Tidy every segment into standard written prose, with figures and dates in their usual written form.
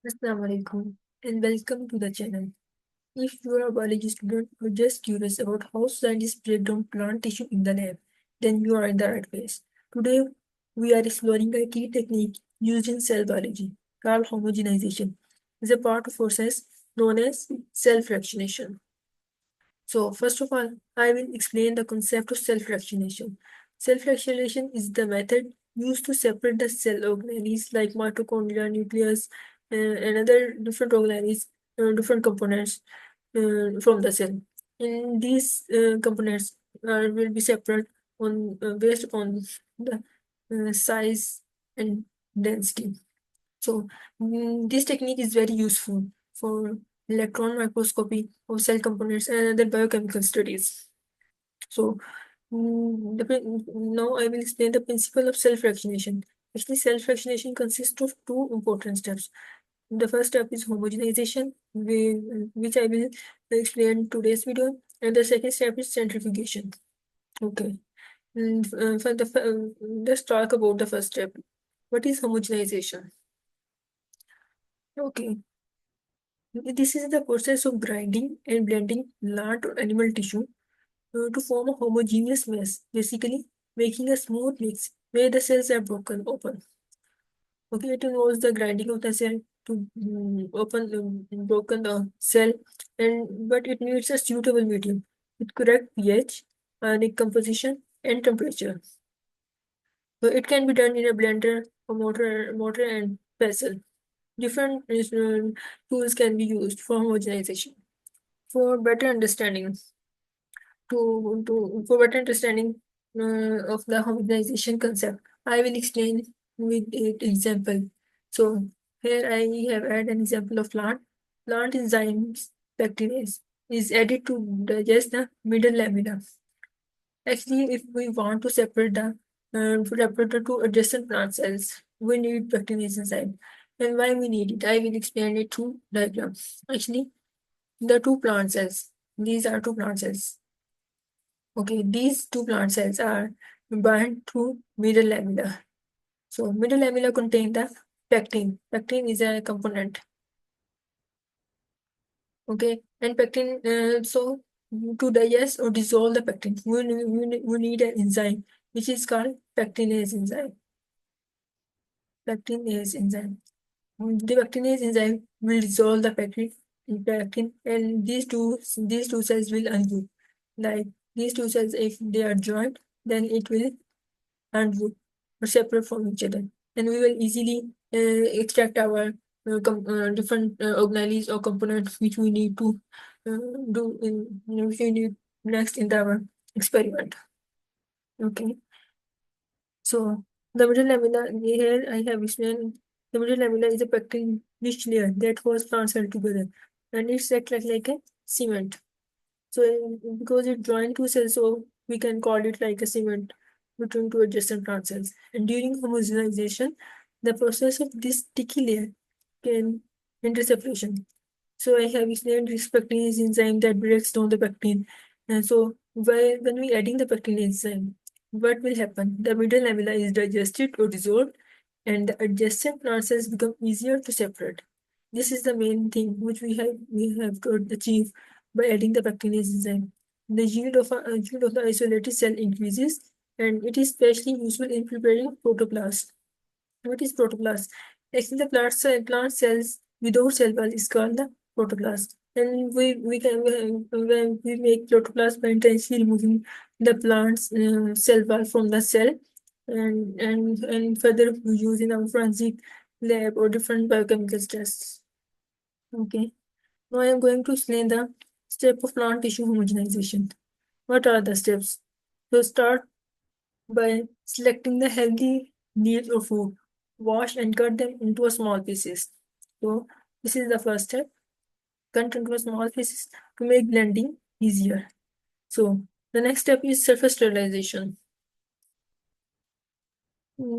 Assalamualaikum and welcome to the channel. If you are a biology student or just curious about how scientists break down plant tissue in the lab, then you are in the right place. Today, we are exploring a key technique used in cell biology called homogenization. It's a part of process known as self-fractionation. So, first of all, I will explain the concept of self-fractionation. Self-fractionation is the method used to separate the cell organelles like mitochondria, nucleus, and other different organelles, different components from the cell. And these components will be separate on based on the size and density. So this technique is very useful for electron microscopy of cell components and other biochemical studies. So now I will explain the principle of self-fractionation. Actually, self-fractionation consists of two important steps. The first step is homogenization, which I will explain in today's video, and the second step is centrifugation. Okay. Let's talk about the first step. What is homogenization? Okay. This is the process of grinding and blending plant or animal tissue to form a homogeneous mass, basically making a smooth mix where the cells are broken open. Okay, it involves the grinding of the cell to open broken the cell, and but it needs a suitable medium with correct pH, ionic composition, and temperature. So it can be done in a blender, a mortar and pestle. Different tools can be used for homogenization. For better understanding, for better understanding of the homogenization concept, I will explain with an example. So here I have added an example of plant. Plant enzymes bacterias is added to digest the middle lamina. Actually, if we want to separate the two adjacent plant cells, we need bacteria's enzyme. And why we need it, I will explain it through diagrams. Actually, the two plant cells. These are two plant cells. Okay, these two plant cells are bound through middle lamella. So middle lamella contain the pectin. Pectin is a component. Okay, and pectin. So to digest or dissolve the pectin, we need an enzyme which is called pectinase enzyme. Pectinase enzyme. The pectinase enzyme will dissolve the pectin, and these two cells will undo. Like these two cells, if they are joined, then it will undo or separate from each other, and we will easily extract our different organelles or components which we need to do in which we need next in our experiment. Okay. So the middle lamina, here I have explained the middle lamina is a pectin rich layer that holds plants cell together, and it's act like a cement. So because it joined two cells, so we can call it like a cement between two adjacent plant cells. And during homogenization, the process of this sticky layer can enter separation. So I have explained this pectinase enzyme that breaks down the pectin. And so when we adding the pectin enzyme, what will happen? The middle lamella is digested or dissolved, and the adjacent plant cells become easier to separate. This is the main thing which we have to achieve by adding the pectinase enzyme. The yield of the isolated cell increases, and it is especially useful in preparing protoplast. What is protoplast? Actually, the plant cells without cell wall is called the protoplast. And when we make protoplast by intentionally removing the plant's cell wall from the cell, and further we use in our forensic lab or different biochemical tests. Okay. Now I am going to explain the step of plant tissue homogenization. What are the steps? So start by selecting the healthy leaves or fruit. Wash and cut them into a small pieces. So this is the first step. Cut into a small pieces to make blending easier. So the next step is surface sterilization.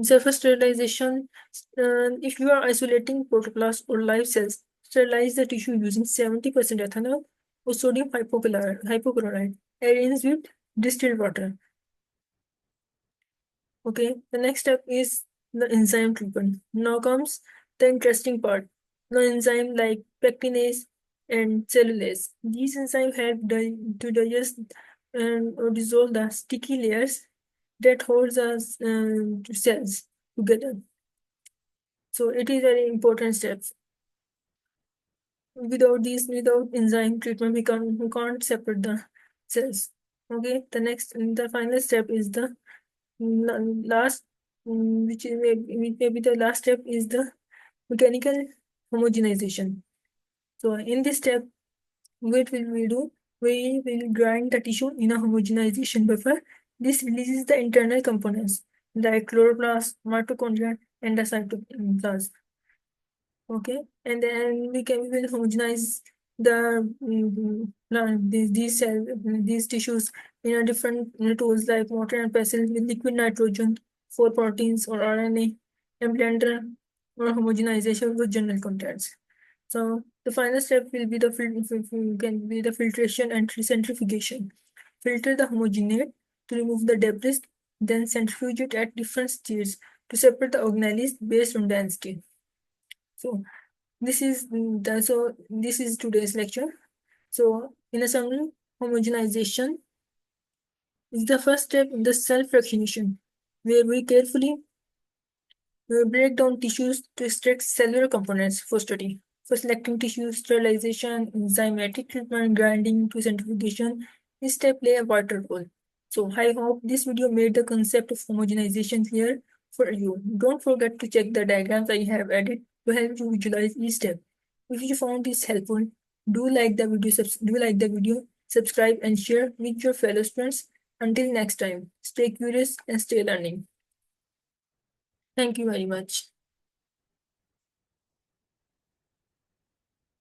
Surface sterilization. If you are isolating protoplasts or live cells, sterilize the tissue using 70% ethanol or sodium hypochlorite arranged with distilled water. Okay, the next step is the enzyme treatment. Now comes the interesting part. enzyme like pectinase and cellulase. These enzymes help to digest or dissolve the sticky layers that holds us cells together. So it is very important steps. Without enzyme treatment, we can't separate the cells. Okay, the final step is the last, which may be the last step is the mechanical homogenization. So in this step, what will we do? We will grind the tissue in a homogenization buffer. This releases the internal components like chloroplast, mitochondria, and the cytoplasm. Okay, and then we will homogenize these tissues in a different tools like mortar and pestle with liquid nitrogen for proteins or RNA, and blender or homogenization with general contents. So the final step will be the filtration and centrifugation. Filter the homogenate to remove the debris, then centrifuge it at different speeds to separate the organelles based on density. So this is today's lecture. So in a summary, homogenization is the first step in the self-recognition, where we carefully break down tissues to extract cellular components for study. For selecting tissue, sterilization, enzymatic treatment, grinding to centrifugation, this step play a vital role. So I hope this video made the concept of homogenization clear for you. Don't forget to check the diagrams I have added to help you visualize each step. If you found this helpful, do like the video, subscribe and share with your fellow students. Until next time, stay curious and stay learning. Thank you very much.